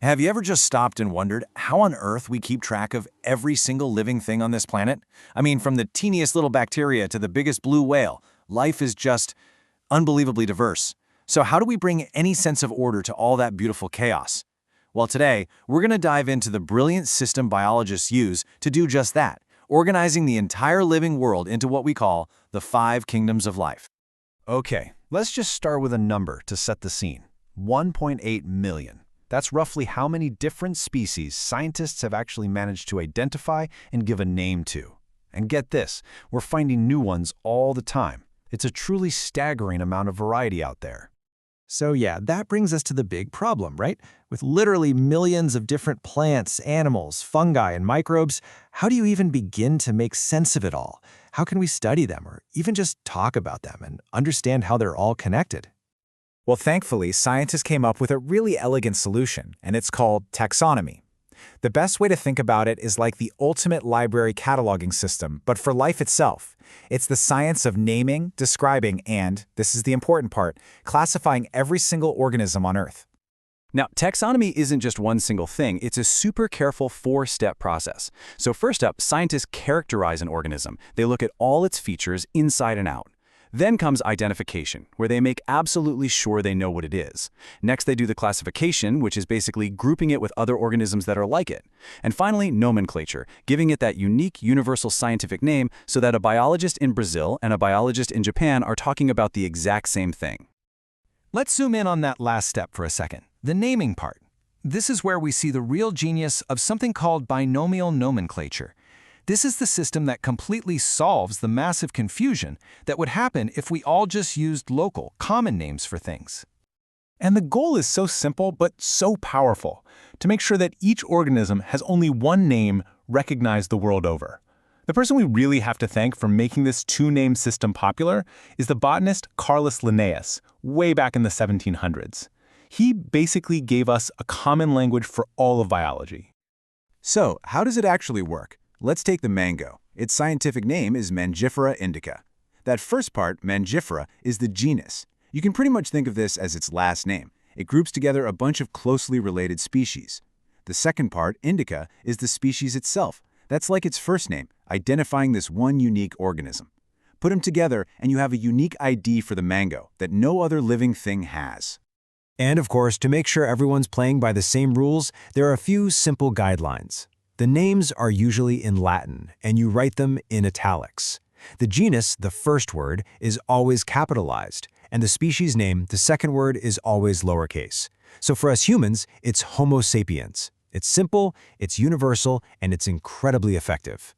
Have you ever just stopped and wondered how on earth we keep track of every single living thing on this planet? I mean, from the teeniest little bacteria to the biggest blue whale, life is just unbelievably diverse. So how do we bring any sense of order to all that beautiful chaos? Well, today, we're going to dive into the brilliant system biologists use to do just that, organizing the entire living world into what we call the five kingdoms of life. Okay, let's just start with a number to set the scene. 1.8 million. That's roughly how many different species scientists have actually managed to identify and give a name to. And get this, we're finding new ones all the time. It's a truly staggering amount of variety out there. So yeah, that brings us to the big problem, right? With literally millions of different plants, animals, fungi, and microbes, how do you even begin to make sense of it all? How can we study them or even just talk about them and understand how they're all connected? Well, thankfully, scientists came up with a really elegant solution, and it's called taxonomy. The best way to think about it is like the ultimate library cataloging system, but for life itself. It's the science of naming, describing, and, this is the important part, classifying every single organism on Earth. Now, taxonomy isn't just one single thing, it's a super careful four-step process. So first up, scientists characterize an organism. They look at all its features inside and out. Then comes identification, where they make absolutely sure they know what it is. Next, they do the classification, which is basically grouping it with other organisms that are like it. And finally, nomenclature, giving it that unique universal scientific name so that a biologist in Brazil and a biologist in Japan are talking about the exact same thing. Let's zoom in on that last step for a second, the naming part. This is where we see the real genius of something called binomial nomenclature. This is the system that completely solves the massive confusion that would happen if we all just used local, common names for things. And the goal is so simple but so powerful, to make sure that each organism has only one name recognized the world over. The person we really have to thank for making this two-name system popular is the botanist Carolus Linnaeus, way back in the 1700s. He basically gave us a common language for all of biology. So, how does it actually work? Let's take the mango. Its scientific name is Mangifera indica. That first part, Mangifera, is the genus. You can pretty much think of this as its last name. It groups together a bunch of closely related species. The second part, indica, is the species itself. That's like its first name, identifying this one unique organism. Put them together and you have a unique ID for the mango that no other living thing has. And of course, to make sure everyone's playing by the same rules, there are a few simple guidelines. The names are usually in Latin, and you write them in italics. The genus, the first word, is always capitalized, and the species name, the second word, is always lowercase. So for us humans, it's Homo sapiens. It's simple, it's universal, and it's incredibly effective.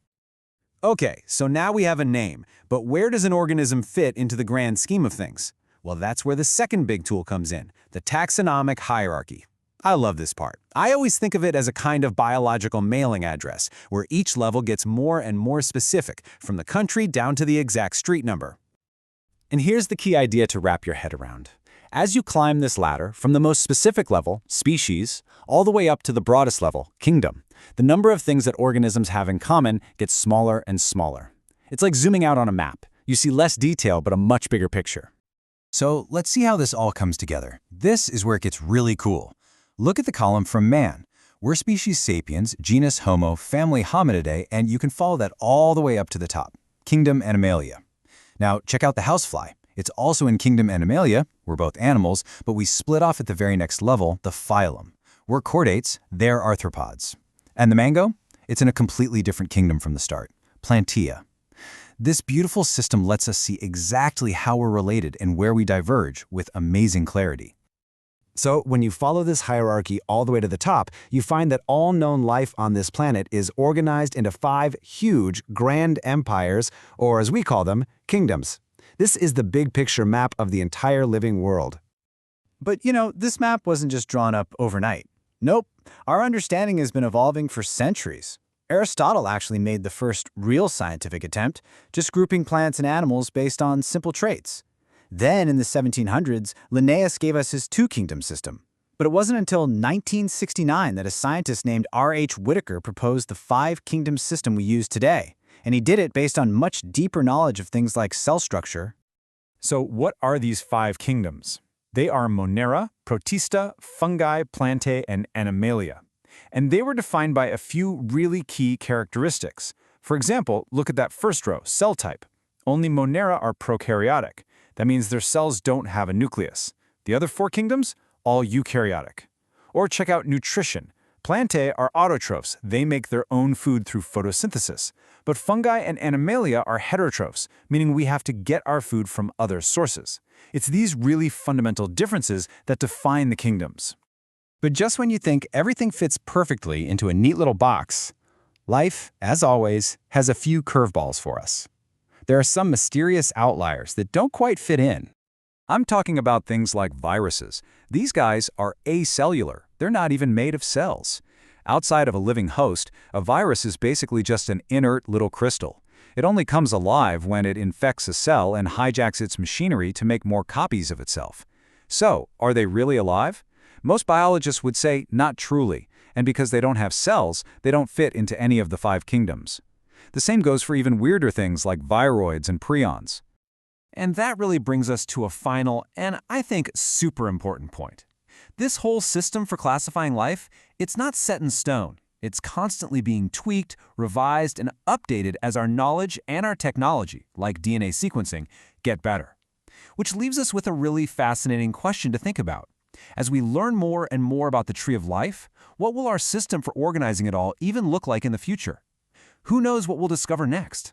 Okay, so now we have a name, but where does an organism fit into the grand scheme of things? Well, that's where the second big tool comes in, the taxonomic hierarchy. I love this part. I always think of it as a kind of biological mailing address, where each level gets more and more specific, from the country down to the exact street number. And here's the key idea to wrap your head around. As you climb this ladder, from the most specific level, species, all the way up to the broadest level, kingdom, the number of things that organisms have in common gets smaller and smaller. It's like zooming out on a map. You see less detail, but a much bigger picture. So let's see how this all comes together. This is where it gets really cool. Look at the column from man. We're species sapiens, genus Homo, family Hominidae, and you can follow that all the way up to the top, kingdom Animalia. Now, check out the housefly. It's also in kingdom Animalia. We're both animals, but we split off at the very next level, the phylum. We're chordates, they're arthropods. And the mango? It's in a completely different kingdom from the start, Plantae. This beautiful system lets us see exactly how we're related and where we diverge with amazing clarity. So when you follow this hierarchy all the way to the top, you find that all known life on this planet is organized into 5 huge grand empires, or as we call them, kingdoms. This is the big picture map of the entire living world. But this map wasn't just drawn up overnight. Nope, our understanding has been evolving for centuries. Aristotle actually made the first real scientific attempt, just grouping plants and animals based on simple traits. Then, in the 1700s, Linnaeus gave us his two-kingdom system. But it wasn't until 1969 that a scientist named R.H. Whitaker proposed the five-kingdom system we use today, and he did it based on much deeper knowledge of things like cell structure. So what are these five kingdoms? They are Monera, Protista, fungi, plantae, and Animalia. And they were defined by a few really key characteristics. For example, look at that first row, cell type. Only Monera are prokaryotic. That means their cells don't have a nucleus. The other 4 kingdoms, all eukaryotic. Or check out nutrition. Plantae are autotrophs. They make their own food through photosynthesis. But fungi and Animalia are heterotrophs, meaning we have to get our food from other sources. It's these really fundamental differences that define the kingdoms. But just when you think everything fits perfectly into a neat little box, life, as always, has a few curveballs for us. There are some mysterious outliers that don't quite fit in. I'm talking about things like viruses. These guys are acellular. They're not even made of cells. Outside of a living host, a virus is basically just an inert little crystal. It only comes alive when it infects a cell and hijacks its machinery to make more copies of itself. So, are they really alive? Most biologists would say not truly, and because they don't have cells, they don't fit into any of the 5 kingdoms. The same goes for even weirder things like viroids and prions. And that really brings us to a final and, I think, super important point. This whole system for classifying life, it's not set in stone. It's constantly being tweaked, revised, and updated as our knowledge and our technology, like DNA sequencing, get better. Which leaves us with a really fascinating question to think about. As we learn more and more about the tree of life, what will our system for organizing it all even look like in the future? Who knows what we'll discover next?